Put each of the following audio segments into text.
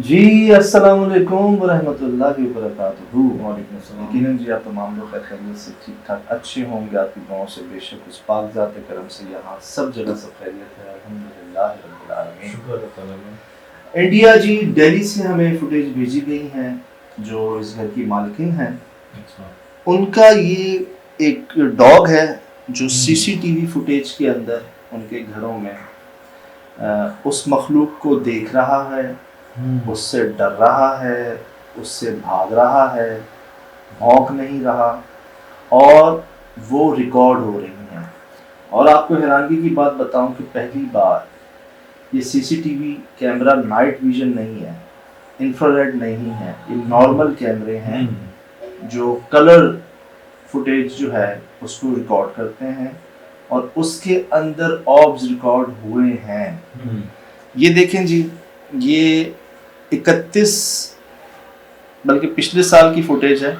जी अस्सलाम वालेकुम वरहमतुल्लाहि वबरकातुहू। वालेकुम अस्सलाम। यकीनन जी आप तमाम लोग खैरियत से ठीक ठाक अच्छे होंगे। आपकी दुआओं से बेशक उस पाक ज़ात करम से यहाँ सब जगह सब खैरियत है, अल्हम्दुलिल्लाह रब्बिल आलमीन। शुक्र अल्लाह ताला का। इंडिया जी दिल्ली से हमें फुटेज भेजी गई हैं जो इस घर की मालकिन हैं। अच्छा। उनका ये एक डॉग है जो सीसीटीवी फुटेज के अंदर उनके घरों में उस मखलूक को देख रहा है, उससे डर रहा है, उससे भाग रहा है, भौंक नहीं रहा और वो रिकॉर्ड हो रही हैं। और आपको हैरानगी की बात बताऊं कि पहली बार ये सीसीटीवी कैमरा नाइट विजन नहीं है, इंफ्रारेड नहीं है, ये नॉर्मल कैमरे हैं जो कलर फुटेज जो है उसको रिकॉर्ड करते हैं और उसके अंदर ऑब्स रिकॉर्ड हुए हैं। ये देखें जी, ये 31 बल्कि पिछले साल की फुटेज है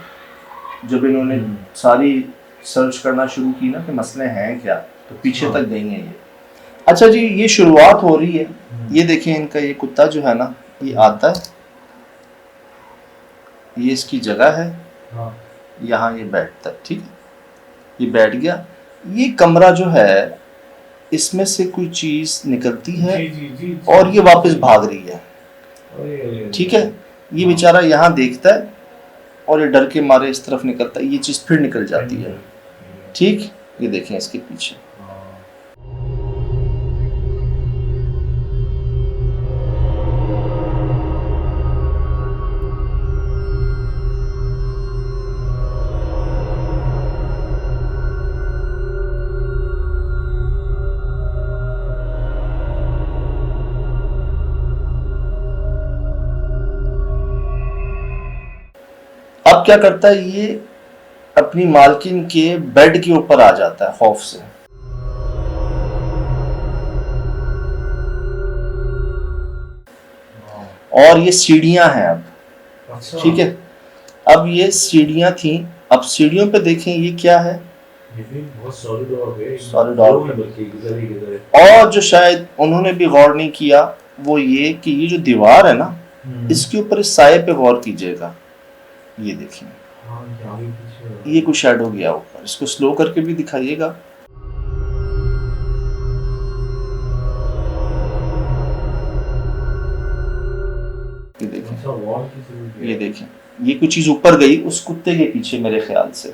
जब इन्होंने सारी सर्च करना शुरू की ना कि मसले हैं क्या, तो पीछे तक गई हैं ये। अच्छा जी, ये शुरुआत हो रही है। ये देखें इनका ये कुत्ता जो है ना, ये आता है, ये इसकी जगह है, यहाँ ये बैठता है, ठीक है, ये बैठ गया। ये कमरा जो है इसमें से कोई चीज निकलती है जी, और ये वापस भाग रही है, ठीक है। ये बेचारा यहाँ देखता है और ये डर के मारे इस तरफ निकलता है, ये चीज फिर निकल जाती है, ठीक। ये देखें इसके पीछे। अब क्या करता है, ये अपनी मालकिन के बेड के ऊपर आ जाता है खौफ से। और ये सीढ़ियां हैं अब, ठीक है। अब ये सीढ़ियां थी, अब सीढ़ियों पे देखें ये क्या है, ये भी बहुत सॉलिड और जो शायद उन्होंने भी गौर नहीं किया वो ये कि ये जो दीवार है ना, इसके ऊपर इस साये पे गौर कीजिएगा। ये देखिए, ये कुछ शैडो गया ऊपर, इसको स्लो करके भी दिखाइएगा। ये देखें, ये देखें, ये कुछ चीज ऊपर गई उस कुत्ते के पीछे मेरे ख्याल से।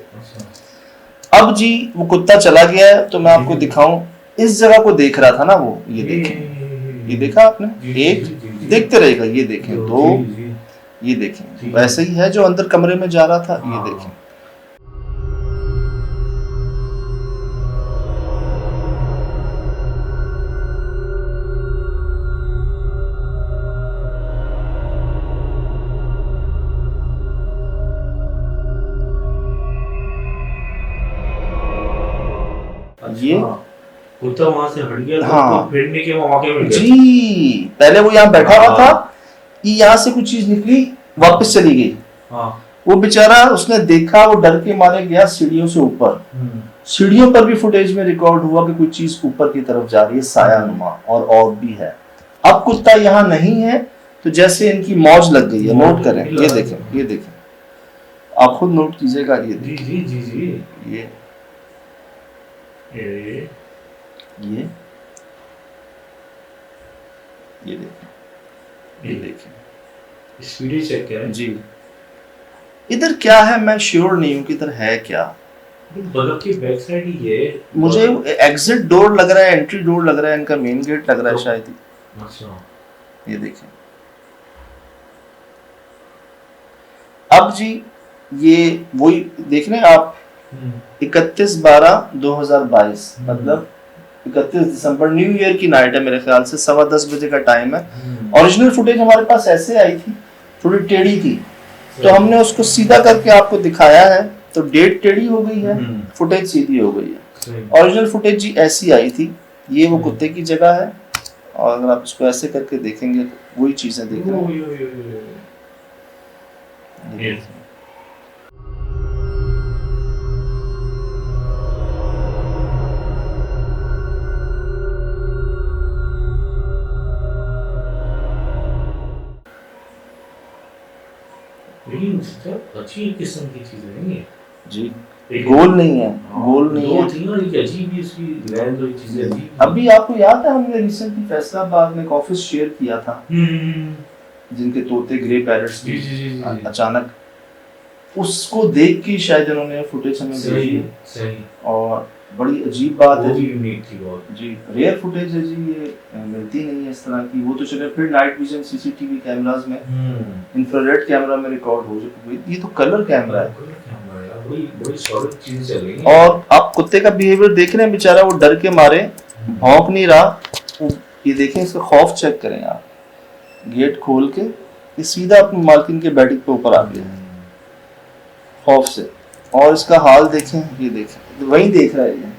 अब जी वो कुत्ता चला गया है, तो मैं आपको दिखाऊं, इस जगह को देख रहा था ना वो, ये देखें, ये देखा आपने, एक देखते रहेगा, ये देखें, दो, ये देखें, वैसे ही है जो अंदर कमरे में जा रहा था, ये देखें। ये कुत्ता वहां से हट गया, हाँ, तो फिरने के मौके मिल गए जी। पहले वो यहाँ बैठा हुआ था, यहाँ से कुछ चीज निकली, वापस चली गई। वो बेचारा, उसने देखा, वो डर के मारे गया सीढ़ियों से ऊपर। सीढ़ियों पर भी फुटेज में रिकॉर्ड हुआ कि कोई चीज ऊपर की तरफ जा रही है, साया नुमा, और भी है। अब कुत्ता यहाँ नहीं है, तो जैसे इनकी मौज लग गई है। नोट करें, ये देखें, ये देखें, आप खुद नोट कीजिएगा। ये देखें, जी जी जी, ये देखें, ये देखें, स्पीड चेक करें जी। इधर क्या है मैं श्योर नहीं हूँ कि इधर है क्या। बगल की बैक साइड ही है, मुझे एग्जिट डोर लग रहा है, एंट्री डोर लग रहा है, इनका मेन गेट लग रहा है शायद ही। अच्छा, ये देखें। अब जी ये वही देख रहे हैं आप, 31/12/2022, मतलब 31 दिसंबर, न्यू ईयर की नाइट है मेरे ख्याल से, 10:15 बजे का टाइम है। ओरिजिनल फुटेज हमारे पास ऐसे आई थी, थोड़ी टेढ़ी थी, तो हमने उसको सीधा करके आपको दिखाया है, तो डेट टेढ़ी हो गई है, फुटेज सीधी हो गई है। ओरिजिनल फुटेज जी ऐसी आई थी। ये वो कुत्ते की जगह है, और अगर आप इसको ऐसे करके देखेंगे तो वही चीजें देख रहे हैं। अच्छी किस्म की चीजें नहीं है जी। एक गोल नहीं है, गोल नहीं दो है। थी और एक अजीब ही इसकी लैंड और चीजें अजीब अभी आपको याद है हमने रिसेंटली फैसलाबाद में एक ऑफिस शेयर किया था, जिनके तोते ग्रे पैरट्स जी जी जी जी अचानक उसको देख के शायद इन्होंने फुटेज हमें भेजी सही है। सही और बड़ी अजीब बात वो है भी जी। यूनिक थी बहुत जी रेयर फुटेज है जी, ये मिलती नहीं है इस तरह की। वो तो चले फिर नाइट विजन सीसीटीवी कैमरास में इंफ्रारेड कैमरा में रिकॉर्ड हो जाए, ये तो कलर कैमरा है। बड़ी बड़ी सॉलिड चीजें चल रही हैं और आप कुत्ते का बिहेवियर देख रहे हैं, बेचारा वो डर के मारे भौंक नहीं रहा। ये देखें, इसका खौफ चेक करें आप। गेट खोल के ये सीधा अपनी मालकिन के बेड पे ऊपर आ गया खौफ से। और इसका हाल देखें, ये देखें, वही देख रहा है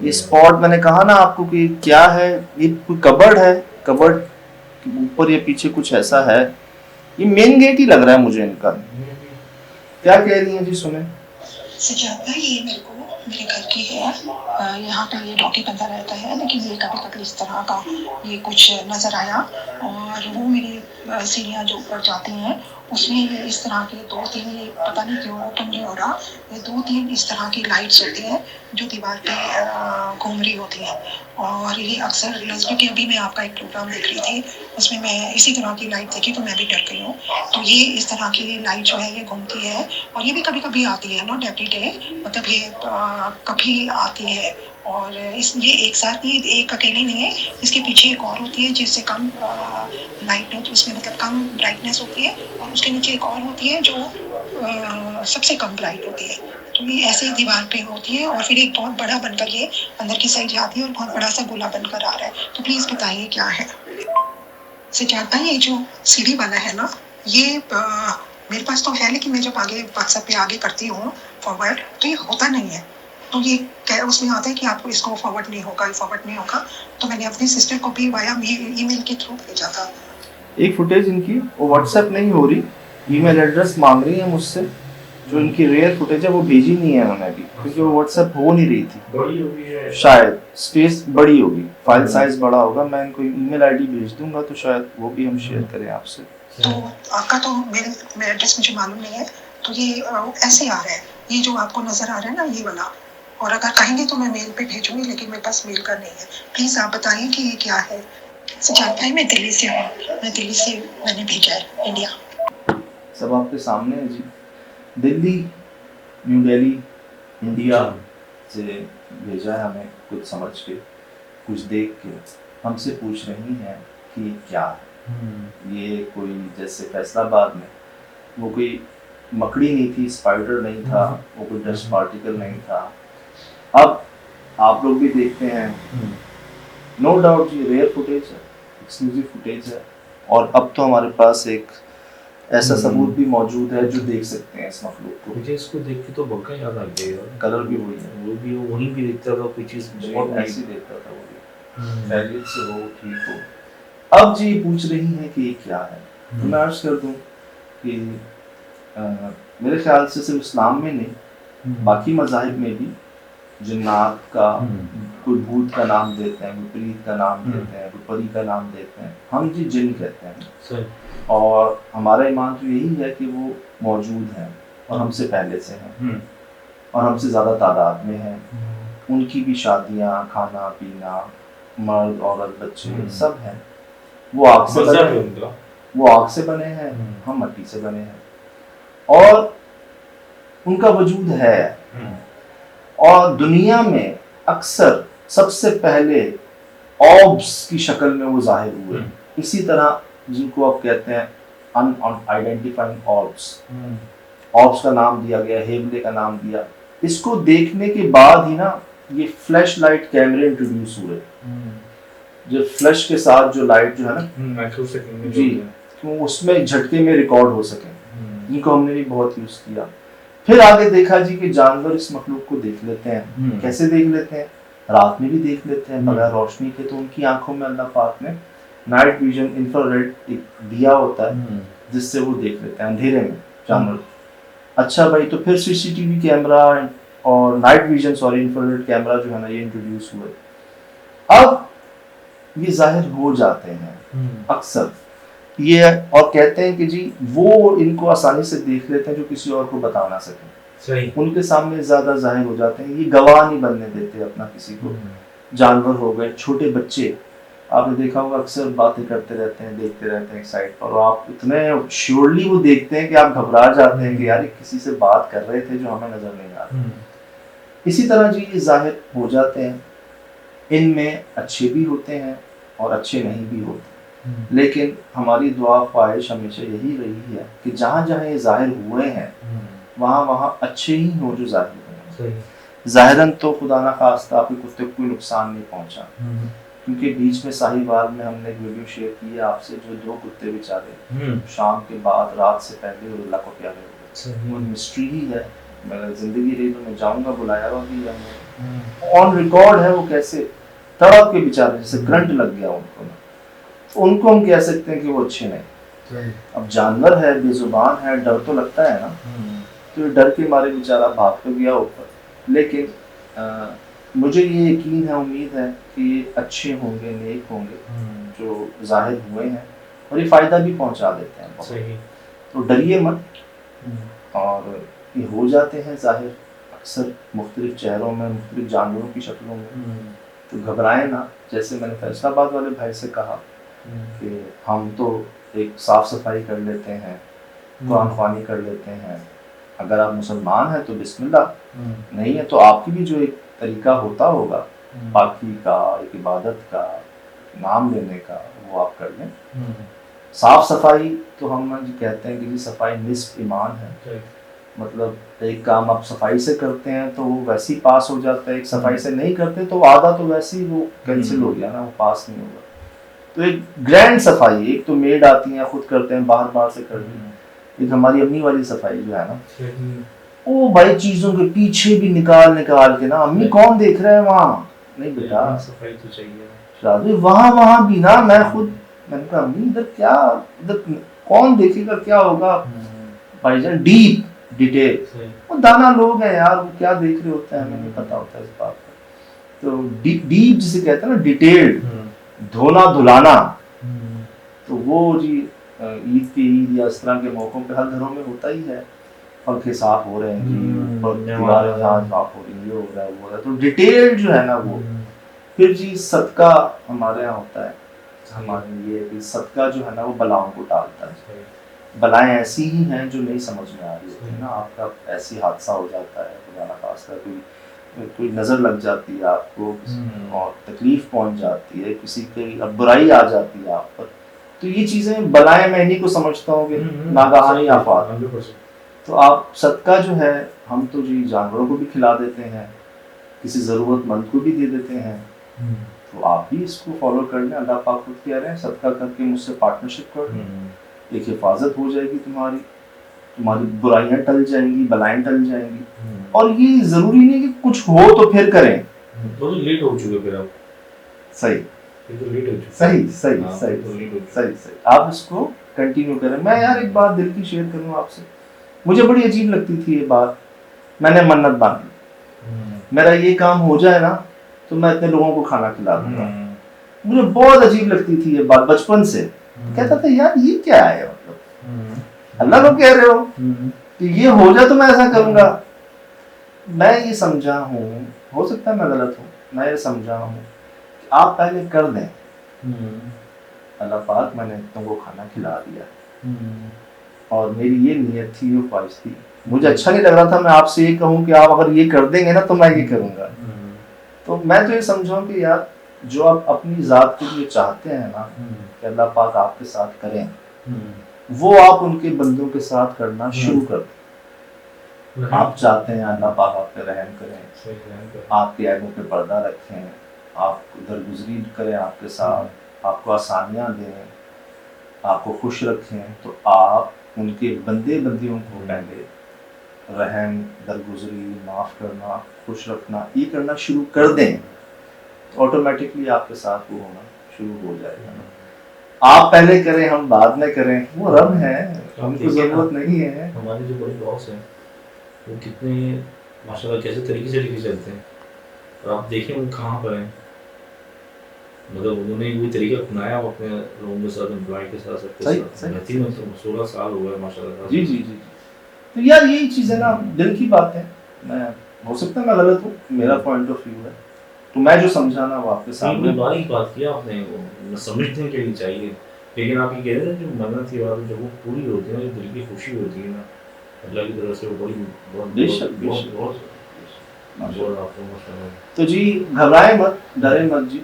ये स्पॉट। मैंने कहा ना आपको कि क्या है, ये कोई कबर्ड है, कबर्ड के ऊपर या पीछे कुछ ऐसा है। ये मेन गेट ही लग रहा है मुझे इनका। क्या कह रही हैं जी, सुने। सजाता ये मेरे को मेरे घर की है, यहाँ पे ये डॉगी बंदा रहता है, लेकिन ये कभी कभी इस तरह का ये कुछ नज़र आया। और वो मेरी सीढ़ियाँ जो ऊपर जाती हैं उसमें ये इस तरह के 2-3, ये पता नहीं क्यों ओपन नहीं हो रहा, ये 2-3 इस तरह की लाइट्स होती हैं जो दीवार पे घूम रही होती हैं। और ये अक्सर क्योंकि अभी मैं आपका एक प्रोग्राम देख रही थी, उसमें मैं इसी तरह की लाइट देखी तो मैं भी डर गई हूँ। तो ये इस तरह की लाइट जो है ये घूमती है, और ये भी कभी कभी आती है, नॉट एवरी डे, मतलब ये कभी आती है। और ये एक साथ नहीं, एक अकेली नहीं है, इसके पीछे एक और होती है जिससे कम लाइट, उसमें मतलब कम ब्राइटनेस होती है, और उसके नीचे एक और होती है जो सबसे कम ब्राइट होती है। तो ये ऐसे ही दीवार पे होती है, और फिर एक बहुत बड़ा बनकर ये अंदर की साइड जाती है और बहुत बड़ा सा गोला बनकर आ रहा है। तो प्लीज़ बताइए क्या है। सजाता ये जो सीढ़ी वाला है ना, ये मेरे पास तो है, लेकिन मैं जब आगे व्हाट्सएप पे आगे करती हूँ फॉरवर्ड तो ये होता नहीं है। तो ये क्या उसमें आता है कि आपको इसको फॉरवर्ड नहीं होगा, फॉरवर्ड नहीं होगा। तो मैंने अपनी सिस्टर को भी वाया ईमेल के थ्रू भेजा था। एक फुटेज इनकी वो व्हाट्सएप नहीं हो रही, ईमेल एड्रेस मांग रही है मुझसे। जो इनकी रेयर फुटेज है वो भेजी नहीं है उन्होंने अभी, क्योंकि वो व्हाट्सएप हो नहीं रही थी। बड़ी होगी है शायद स्पेस बड़ी होगी, फाइल साइज बड़ा होगा। मैं इनको ईमेल आईडी भेज दूंगा तो शायद वो भी हम शेयर करें आपसे। तो आपका तो मेल एड्रेस मुझे मालूम नहीं है, तो ये ऐसे आ रहा है, ये जो आपको नजर आ रहा है ना ये वाला। और अगर कहेंगे तो मैं मेल पे भेजूंगी, लेकिन मेरे पास मेल का नहीं है। प्लीज आप बताइए कि ये क्या है। सजाता है मैं दिल्ली से हूँ, मैं दिल्ली से मैंने भेजा है इंडिया। सब आपके सामने है जी। दिल्ली, न्यू दिल्ली, इंडिया से भेजा है हमें, कुछ समझ के, कुछ देख के। हमसे पूछ रही हैं कि क्या है ये। कोई जैसे फैसलाबाद में वो कोई मकड़ी नहीं थी, स्पाइडर नहीं था, वो कोई डस्ट पार्टिकल नहीं था। अब आप लोग भी देखते हैं, नो डाउट ये रेयर फुटेज है, एक्सक्लूसिव फुटेज है। और अब तो हमारे पास एक ऐसा सबूत भी मौजूद है जो देख सकते हैं इस मखलूक को। मुझे इसको देख के तो बग्गा याद आ गया यार। कलर भी वही है, वो भी वहीं भी देखता था कोई चीज बहुत ऐसे ही देखता था वो भी, खैरियत से हो, ठीक हो। अब जी पूछ रही हैं कि ये क्या है। तो मैं अर्ज कर दूं कि मेरे ख्याल से सिर्फ इस्लाम में नहीं, बाकी मज़ाहिब में भी जिन्नात का कोई भूत का नाम देते हैं, कोई प्रीत का नाम देते हैं, कोई परी का नाम देते हैं। हम जी जिन कहते हैं। सही। और हमारा ईमान तो यही है कि वो मौजूद हैं और हमसे पहले से हैं और हमसे ज़्यादा तादाद में हैं। उनकी भी शादियाँ, खाना पीना, मर्द औरत बच्चे सब हैं। वो आग से बने हैं, वो आग से बने हैं, हम मट्टी से बने हैं, और उनका वजूद है। और दुनिया में अक्सर सबसे पहले ऑब्स की शक्ल में वो जाहिर हुए। इसी तरह जिनको आप कहते हैं अनआइडेंटिफाइंग ऑब्स, ऑब्स का नाम दिया गया, हेबले का नाम दिया। इसको देखने के बाद ही ना ये फ्लैश लाइट कैमरे इंट्रोड्यूस हुए, जो फ्लैश के साथ जो लाइट जो है ना माइक्रोसेकंड जी, तो उसमें झटके में रिकॉर्ड हो सके, जिनको हमने भी बहुत यूज किया। फिर आगे देखा जी कि जानवर इस मखलूक को देख लेते हैं। कैसे देख लेते हैं? रात में भी देख लेते हैं बगैर रोशनी के। तो उनकी आंखों में अल्लाह पाक ने नाइट विजन इंफ्रारेड एक दिया होता है जिससे वो देख लेते हैं अंधेरे में जानवर। अच्छा भाई, तो फिर सीसीटीवी कैमरा और नाइट विजन इंफ्रारेड कैमरा जो है ना ये इंट्रोड्यूस हुए। अब ये जाहिर हो जाते हैं अक्सर ये और कहते हैं कि जी वो इनको आसानी से देख लेते हैं जो किसी और को बता ना सके, सही। उनके सामने ज़्यादा जाहिर हो जाते हैं, ये गवाह नहीं बनने देते अपना किसी को। जानवर हो गए, छोटे बच्चे, आपने देखा होगा अक्सर बातें करते रहते हैं, देखते रहते हैं एक साइड पर, और आप इतने श्योरली वो देखते हैं कि आप घबरा जाते हैं कि यार ये किसी से बात कर रहे थे जो हमें नजर नहीं आ रहा। इसी तरह जी ये जाहिर हो जाते हैं, इनमें अच्छे भी होते हैं और अच्छे नहीं भी होते, लेकिन हमारी दुआ ख्वाहिश हमेशा यही रही है कि जहाँ जहाँ ये जाहिर हुए हैं वहाँ वहाँ अच्छे ही हो जो जाहिर हुए हैं। ज़ाहिरन तो खुदा ना खास्ता आपके कुत्ते को कोई नुकसान नहीं पहुँचा, क्योंकि बीच में साहिवाल में हमने एक वीडियो शेयर की है आपसे, जो 2 कुत्ते बेचारे शाम के बाद रात से पहले अल्लाह को प्यारे हो गए। वो मिस्ट्री ही है, मैं जिंदगी रही तो मैं जाऊंगा, बुलाया हुआ भी है, ऑन रिकॉर्ड है वो कैसे तड़प के बेचारे जैसे करंट लग गया उनको ना, तो उनको हम कह सकते हैं कि वो अच्छे नहीं। अब जानवर है, बेजुबान है, डर तो लगता है ना, तो डर के मारे बेचारा भाग तो गया ऊपर, लेकिन मुझे ये यकीन है, उम्मीद है कि ये अच्छे होंगे, नेक होंगे जो जाहिर हुए हैं, और ये फ़ायदा भी पहुंचा देते हैं बहुत। तो डरिए मत, और ये हो जाते हैं जाहिर अक्सर मुख्तलिफ चेहरों में, मुख्तलिफ जानवरों की शक्लों में, तो घबराएं ना। जैसे मैंने फैसलाबाद वाले भाई से कहा कि हम तो एक साफ़ सफाई कर लेते हैं, कुरान ख्वानी कर लेते हैं, अगर आप मुसलमान हैं तो बिस्मिल्लाह, नहीं है तो आपकी भी जो एक तरीका होता होगा पाकी का, एक इबादत का, नाम लेने का, वो आप कर लें। साफ सफाई तो हम कहते हैं कि जी सफाई निस्फ ईमान है, मतलब एक काम आप सफाई से करते हैं तो वो वैसे ही पास हो जाता है, एक सफाई से नहीं करते तो आधा तो वैसे ही वो कैंसिल हो गया ना, वो पास नहीं होगा। तो एक ग्रैंड सफाई, एक तो मेड आती है खुद करते हैं, बाहर बाहर से कर दी, एक हमारी अम्मी वाली सफाई जो है ना, ओ भाई चीजों के पीछे भी निकाल के ना, अम्मी कौन देख रहा है वहाँ, नहीं बेटा सफाई तो चाहिए वहाँ भी ना, मैं खुद मैंने कहा अम्मी इधर क्या, इधर कौन देखेगा, क्या होगा भाईजान, डीप डिटेल, वो दाना लोग हैं यार, वो क्या देख रहे होते हैं हमें नहीं पता होता इस बात का। तो डीप जिसे कहते हैं ना, डिटेल्ड, धोना धुलाना, तो वो जी ईद या इस तरह के मौकों पे हर घरों में होता ही है, पंखे साफ हो रहे हैं जी, और दीवारें साफ हो रही है, ये हो रहा है वो हो रहा है, तो डिटेल जो है ना वो। फिर जी सदका हमारे यहाँ होता है, हमारे ये कि सदका जो है ना वो बलाओं को टालता है। बलाएं ऐसी ही हैं जो नहीं समझ में आ रही होती ना, आपका ऐसी हादसा हो जाता है, खुदा ना खास्ता कोई नज़र लग जाती है आपको और तकलीफ पहुंच जाती है, किसी की बुराई आ जाती है आप पर, तो ये चीज़ें बलाएं मैं इन्हीं को समझता हूँ कि नागाहानी आफात। तो आप सदका जो है, हम तो जी जानवरों को भी खिला देते हैं, किसी ज़रूरतमंद को भी दे देते हैं, तो आप भी इसको फॉलो कर लें। अल्लाह पाक खुद कह रहे हैं सदका करके मुझसे पार्टनरशिप कर लें, एक हिफाजत हो जाएगी तुम्हारी बुराइयां टल जाएंगी, बलाएं टल जाएंगी। और ये ज़रूरी नहीं कि कुछ हो तो फिर करें, तो लेट हो चुके फिर आप, सही तो लेट हो चुके, सही आप इसको कंटिन्यू करें। मैं यार एक बात दिल की शेयर करूँ आपसे, मुझे बड़ी अजीब लगती थी ये बात, मैंने मन्नत बांधी मेरा ये काम हो जाए ना तो मैं इतने लोगों को खाना खिला दूंगा। मुझे बहुत अजीब लगती थी ये बात बचपन से, कहता था यार ये क्या है, मतलब अल्लाह को कह रहे हो कि ये हो जाए तो मैं ऐसा करूंगा। मैं ये समझा हूँ, हो सकता है मैं गलत हूँ, मैं ये समझा हूँ कि आप पहले कर दें, अल्लाह पाक मैंने तुमको खाना खिला दिया और मेरी ये नियत थी, वो ख्वाहिश थी, मुझे अच्छा नहीं लग रहा था मैं आपसे ये कहूँ कि आप अगर ये कर देंगे ना तो मैं ये करूँगा। तो मैं तो ये समझा कि यार जो आप अपनी ज़ात के लिए चाहते हैं ना कि अल्लाह पाक आपके साथ करें, वो आप उनके बंदों के साथ करना शुरू कर दें। आप चाहते हैं अल्लाह पाक आप पे रहम करें, आपके ऐबों पे पर्दा रखें, आप दरगुजरी करें आपके साथ, आपको आसानियाँ दें, आपको खुश रखें, तो आप उनके बंदे बंदियों को पहले रहम, दरगुजरी, माफ़ करना, खुश रखना, ये करना शुरू कर दें तो ऑटोमेटिकली आपके साथ वो होना शुरू हो जाएगा ना। आप पहले करें हम बाद में करें, वो रब है, हमको ज़रूरत नहीं है। हमारे जो बड़े बॉस हैं वो कितने माशाल्लाह कैसे तरीके से लेके चलते हैं, और आप देखें वो कहाँ पर हैं, मतलब उन्होंने वही तरीका अपनाया, वो अपने लोगों के साथ, एम्प्लॉय के साथ, सबके सही, साथ सही। रहती में तो 16 साल हो गए माशाल्लाह। जी जी जी। तो यार यही चीज़ है ना, दिल की बात है। मैं हो सकता है मैं गलत हूँ, मेरा पॉइंट ऑफ व्यू है, तो मैं जो समझा ना वो आपके नहीं, सामने। बड़ी बारीक बात किया आपने, वो समझने के लिए चाहिए। लेकिन आप ये कह रहे हैं जो मन्नत की बात जब वो पूरी होती है ना, जो दिल की खुशी होती है ना अल्लाह की तरफ से, वो बड़ी बहुत बेशक बहुत बेशक। बहुत बहुत आपको माशाल्लाह। तो जी घबराए मत, डरे मत जी,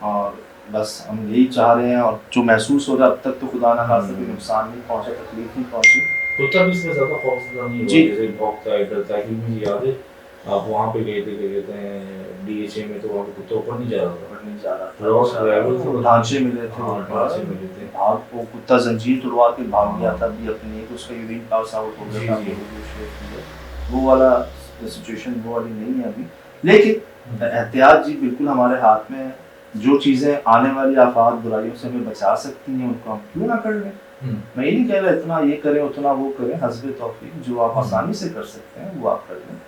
और बस हम यही चाह रहे हैं, और जो महसूस हो रहा है अब तक तो खुदा ना खास्ता कोई नुकसान नहीं पहुंचा, तकलीफ नहीं पहुंची। कुत्ता भी इसमें ज़्यादा खौफजदा नहीं जी। हुआ, जैसे भौंकता है, डरता है। क्योंकि मुझे याद है आप वहाँ पे गए थे, क्या कहते हैं, डीएचए में, तो वहाँ पे कुत्ता ऊपर नहीं जा रहा था। नहीं जा रहा रॉस था, ड्राइवर थे, ढांचे मिले थे, हाँ, ढांचे मिले थे। भाग, वो कुत्ता जंजीर तोड़वा के भाग गया था भी अपने, एक उसका यूरिन पास आउट हो जी, गया था, जी। वीडियो शेयर की है। वो वाला सिचुएशन वो वाली नहीं है अभी, लेकिन एहतियात जी बिल्कुल हमारे हाथ में है। जो चीज़ें आने वाली आफात बुराइयों से हमें बचा सकती हैं उनको हम क्यों ना कर लें। मैं ये नहीं कह रहा इतना ये करें उतना वो करें, हस्बे तौफीक जो आप आसानी से कर सकते हैं वो आप कर लें।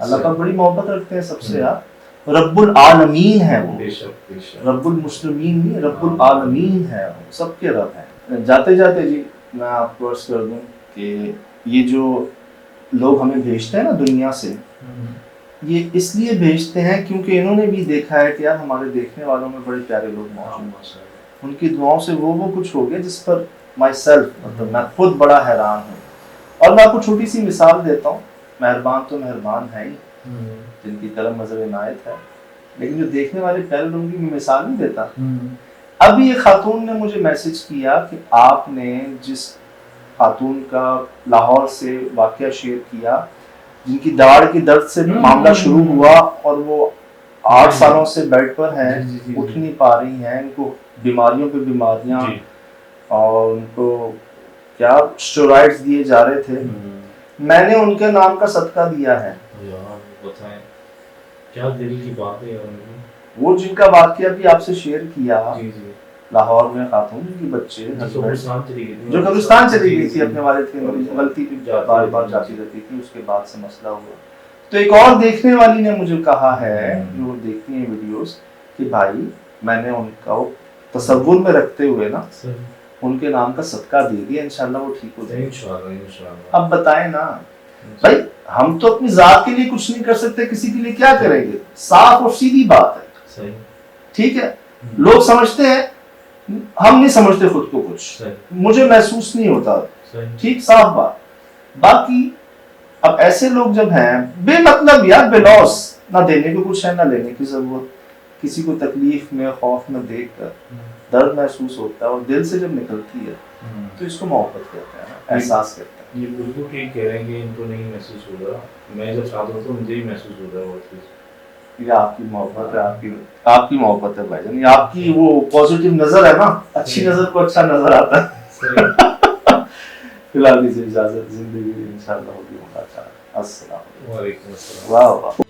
अल्लाह का बड़ी मोहब्बत रखते हैं सबसे यार, रब्बुल आलमीन है वो, बेशक बेशक। रब्बुल मुस्लिमीन नहीं, रब्बुल आलमीन है वो, सबके रब हैं। जाते जाते जी मैं आपको अर्ज कर दूं कि ये जो लोग हमें भेजते हैं ना दुनिया से, ये इसलिए भेजते हैं क्योंकि इन्होंने भी देखा है कि यार हमारे देखने वालों में बड़े प्यारे लोग मौजूद हैं, उनकी दुआओं से वो कुछ हो गया जिस पर माई सेल्फ, मतलब मैं खुद बड़ा हैरान हूँ। और मैं आपको छोटी सी मिसाल देता हूँ, मेहरबान तो मेहरबान है ही, जिनकी तरफ नजर इनायत है, लेकिन जो देखने वाले प्यारे लोगों की मैं मिसाल नहीं देता। अभी एक खातून ने मुझे मैसेज किया कि आपने जिस खातून का लाहौर से वाकया शेयर किया, जिनकी दाढ़ की दर्द से मामला शुरू हुआ और वो 8 सालों से बेड पर हैं, उठ नहीं पा रही हैं, उनको बीमारियों पे बीमारियां, और उनको क्या स्टेरॉइड्स दिए जा रहे थे, मैंने उनके नाम का सदका दिया है। यार बताएं क्या दिल की बात है यार। वो जिनका वाकया भी आपसे शेयर किया, जी जी, लाहौर में खातून की बच्चे जो कब्रिस्तान चली गई थी, जो कब्रिस्तान चली गई थी अपने वालिद की गलती पे बार बार जाती रहती थी, उसके बाद से मसला हुआ। तो एक और देखने वाली ने मुझे कहा है, जो देखती है वीडियोस, कि भाई मैंने उनका तसव्वुर में रखते हुए ना उनके नाम का सदका दे दिया, इंशाल्लाह वो ठीक हो जाएंगे। इंशाल्लाह। अब बताएं ना भाई, हम तो अपनी जात के लिए कुछ नहीं कर सकते, किसी के लिए क्या करेंगे, साफ और सीधी बात है। सही, ठीक है, लोग समझते हैं, हम नहीं समझते खुद को कुछ, मुझे महसूस नहीं होता, ठीक, साफ बात। बाकी अब ऐसे लोग जब हैं बेमतलब यार, बेलौस, ना देने को कुछ है ना लेने की जरूरत, किसी को तकलीफ में खौफ में देखकर दर्द महसूस होता है और दिल से जब निकलती है तो इसको मोहब्बत कहते हैं, एहसास कहते हैं। ये बिल्कुल ठीक कह रहे हैं कि इनको नहीं महसूस हो रहा, मैं जब साथ होता हूँ मुझे ही महसूस हो रहा है बहुत कुछ। ये आपकी मोहब्बत है, आपकी मोहब्बत है भाईजान, ये आपकी वो पॉजिटिव नजर है ना, अच्छी नजर को अच्छा नजर आता है। फिलहाल दीजिए इजाजत, जिंदगी इंशाल्लाह होगी मुलाकात। अस्सलाम वालेकुम। वालेकुम अस्सलाम। वाह वाह।